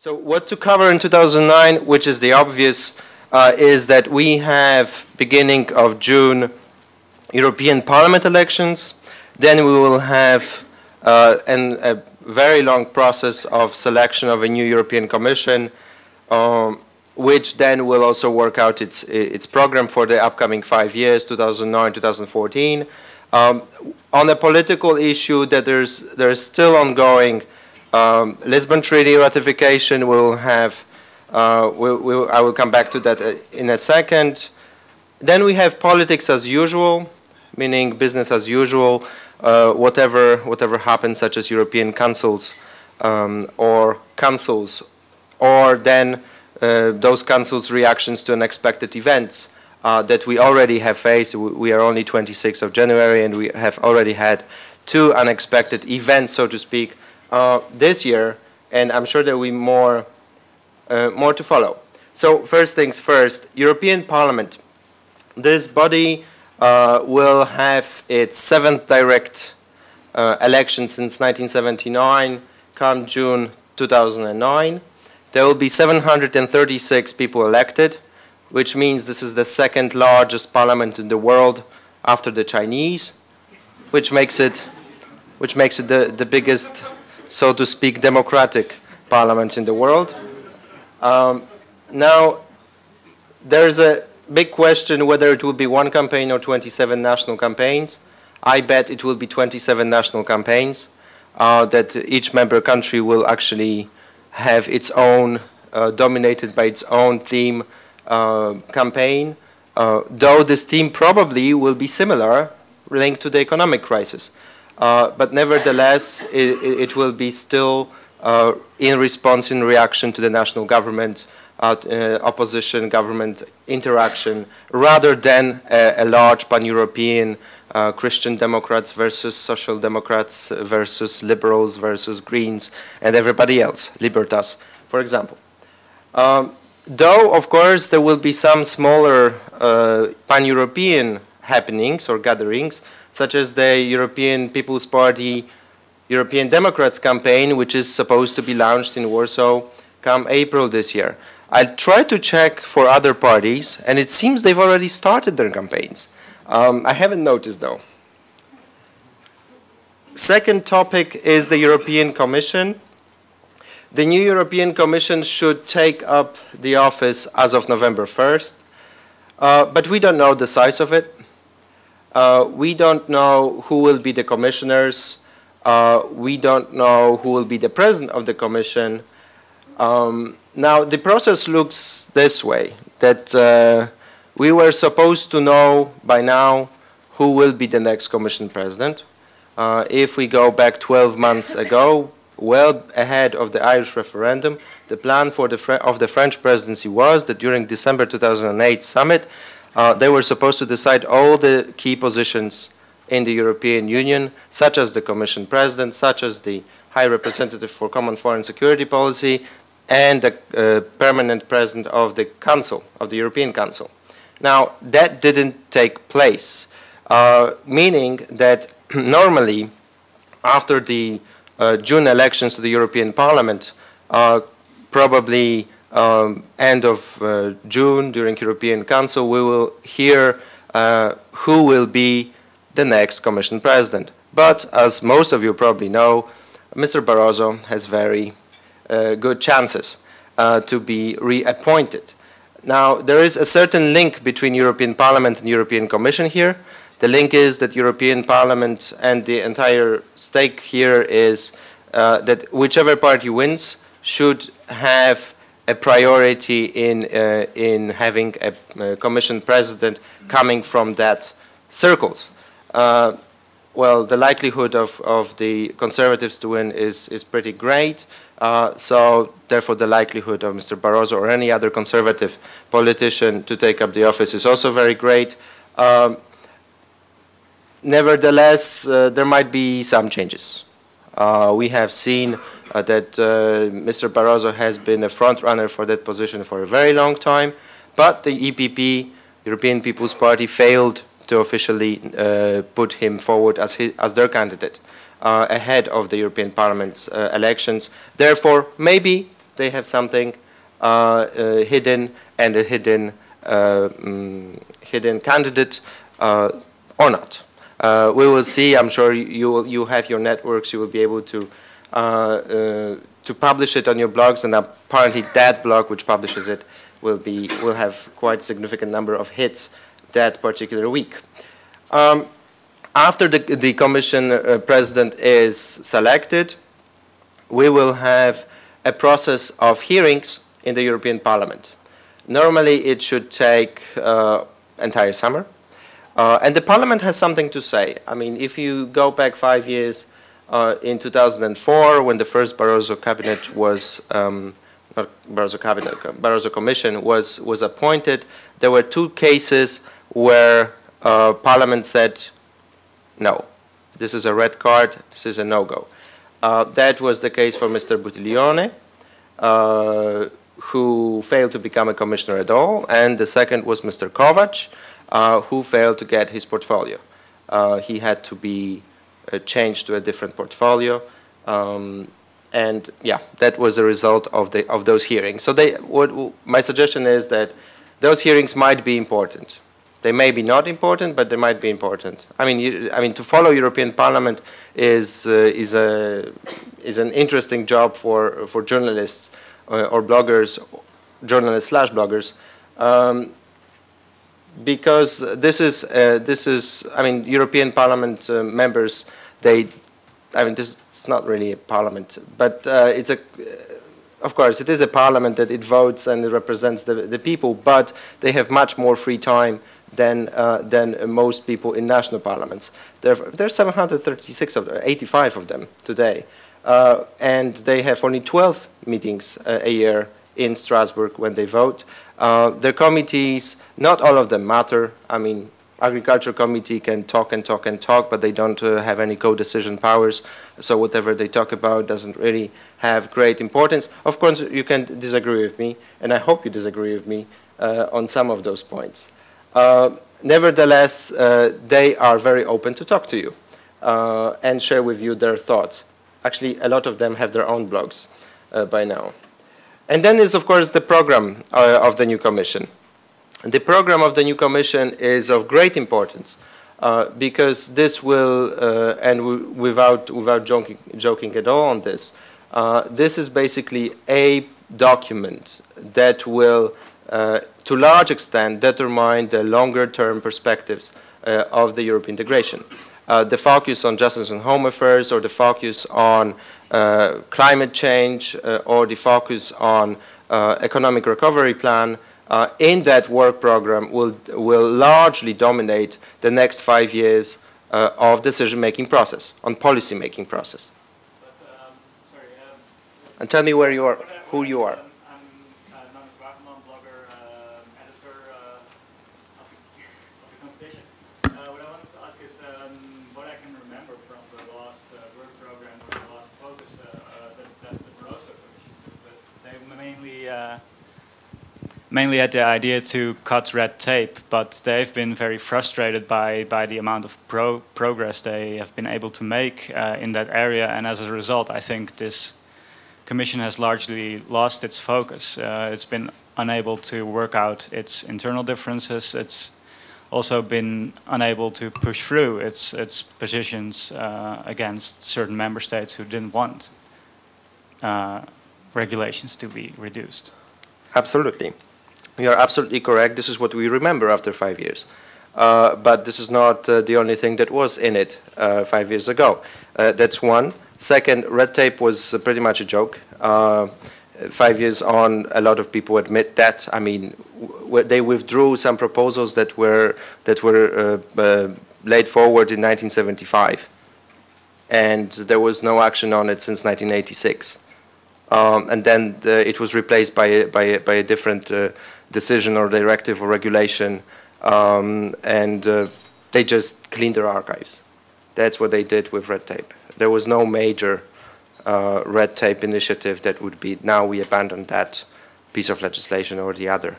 So what to cover in 2009, which is the obvious, is that we have beginning of June European Parliament elections. Then we will have a very long process of selection of a new European Commission, which then will also work out its program for the upcoming 5 years, 2009-2014. On a political issue that there's still ongoing, Lisbon Treaty ratification. We'll have. I will come back to that in a second. Then we have politics as usual, meaning business as usual. Whatever happens, such as European councils or then those councils' reactions to unexpected events that we already have faced. We are only 26th of January, and we have already had 2 unexpected events, so to speak, this year, and I'm sure there will be more to follow. So first things first, European Parliament. This body will have its 7th direct election since 1979, come June 2009. There will be 736 people elected, which means this is the 2nd largest parliament in the world after the Chinese, which makes it the biggest, so to speak, democratic parliament in the world. Now, there's a big question whether it will be 1 campaign or 27 national campaigns. I bet it will be 27 national campaigns, that each member country will actually have its own, dominated by its own theme campaign, though this theme probably will be similar, linked to the economic crisis. But nevertheless, it will be still in response, in reaction to the national government, opposition government interaction, rather than a large pan-European Christian Democrats versus Social Democrats versus Liberals versus Greens and everybody else, Libertas, for example. Though, of course, there will be some smaller pan-European happenings or gatherings, such as the European People's Party European Democrats campaign, which is supposed to be launched in Warsaw come April this year. I tried to check for other parties, and it seems they've already started their campaigns. I haven't noticed, though. Second topic is the European Commission. The new European Commission should take up the office as of November 1st, but we don't know the size of it. We don't know who will be the commissioners. We don't know who will be the president of the Commission. Now, the process looks this way, that we were supposed to know by now who will be the next Commission president. If we go back 12 months ago, well ahead of the Irish referendum, the plan for of the French presidency was that during December 2008 summit, they were supposed to decide all the key positions in the European Union, such as the Commission President, such as the High Representative for Common Foreign Security Policy, and the permanent President of the Council, of the European Council. Now, that didn't take place, meaning that normally, after the June elections to the European Parliament, probably end of June during European Council, we will hear who will be the next Commission President. But as most of you probably know, Mr. Barroso has very good chances to be reappointed. Now, there is a certain link between European Parliament and European Commission here. The link is that European Parliament and the entire stake here is that whichever party wins should have a priority in having a Commission President coming from that circles. Well, the likelihood of the Conservatives to win is pretty great. So therefore the likelihood of Mr. Barroso or any other conservative politician to take up the office is also very great. Nevertheless, there might be some changes. We have seen that Mr. Barroso has been a front runner for that position for a very long time, but the EPP, European People's Party, failed to officially put him forward as their candidate ahead of the European Parliament elections. Therefore, maybe they have something hidden and a hidden hidden candidate or not. We will see. I'm sure you have your networks. You will be able to publish it on your blogs, and apparently that blog which publishes it will have quite a significant number of hits that particular week. After the Commission President is selected, we will have a process of hearings in the European Parliament. Normally it should take entire summer. And the Parliament has something to say. I mean, if you go back 5 years, in 2004, when the first Barroso cabinet was, not Barroso cabinet, Barroso Commission was appointed, there were 2 cases where Parliament said, no, this is a red card, this is a no-go. That was the case for Mr. Buttiglione, who failed to become a commissioner at all, and the second was Mr. Kovac, who failed to get his portfolio. He had to be changed to a different portfolio, and yeah, that was the result of those hearings. So my suggestion is that those hearings might be important. They may be not important, but they might be important. I mean, to follow European Parliament is an interesting job for journalists or bloggers, journalists/bloggers. Because this is, I mean, European Parliament members, it's not really a parliament, but of course, it is a parliament that it votes and it represents the people, but they have much more free time than most people in national parliaments. There are 736 of them, 85 of them today, and they have only 12 meetings a year in Strasbourg when they vote. Their committees, not all of them matter. I mean, Agriculture Committee can talk and talk and talk, but they don't have any co-decision powers. So whatever they talk about doesn't really have great importance. Of course, you can disagree with me, and I hope you disagree with me on some of those points. Nevertheless, they are very open to talk to you and share with you their thoughts. Actually, a lot of them have their own blogs by now. And then is, of course, the program of the new Commission. The program of the new Commission is of great importance because this will, and without joking at all on this, this is basically a document that will, to a large extent, determine the longer-term perspectives of the European integration. The focus on justice and home affairs, or the focus on climate change, or the focus on economic recovery plan, in that work program will largely dominate the next 5 years of decision-making process, on policy-making process. But, sorry, and tell me where you are, who you are. I'm blogger, editor of the competition. What I wanted to ask is what I can remember from the last work program or the last focus that the Barroso Commission took, but they mainly had the idea to cut red tape, but they've been very frustrated by the amount of progress they have been able to make in that area, and as a result, I think this Commission has largely lost its focus. It's been unable to work out its internal differences. It's also been unable to push through its positions against certain member states who didn't want regulations to be reduced. Absolutely. You're absolutely correct. This is what we remember after 5 years. But this is not the only thing that was in it 5 years ago. That's one. Second, red tape was pretty much a joke. 5 years on, a lot of people admit that. I mean, they withdrew some proposals that were laid forward in 1975, and there was no action on it since 1986. And then it was replaced by a different decision or directive or regulation, and they just cleaned their archives. That's what they did with red tape. There was no major red tape initiative that would be, now we abandon that piece of legislation or the other.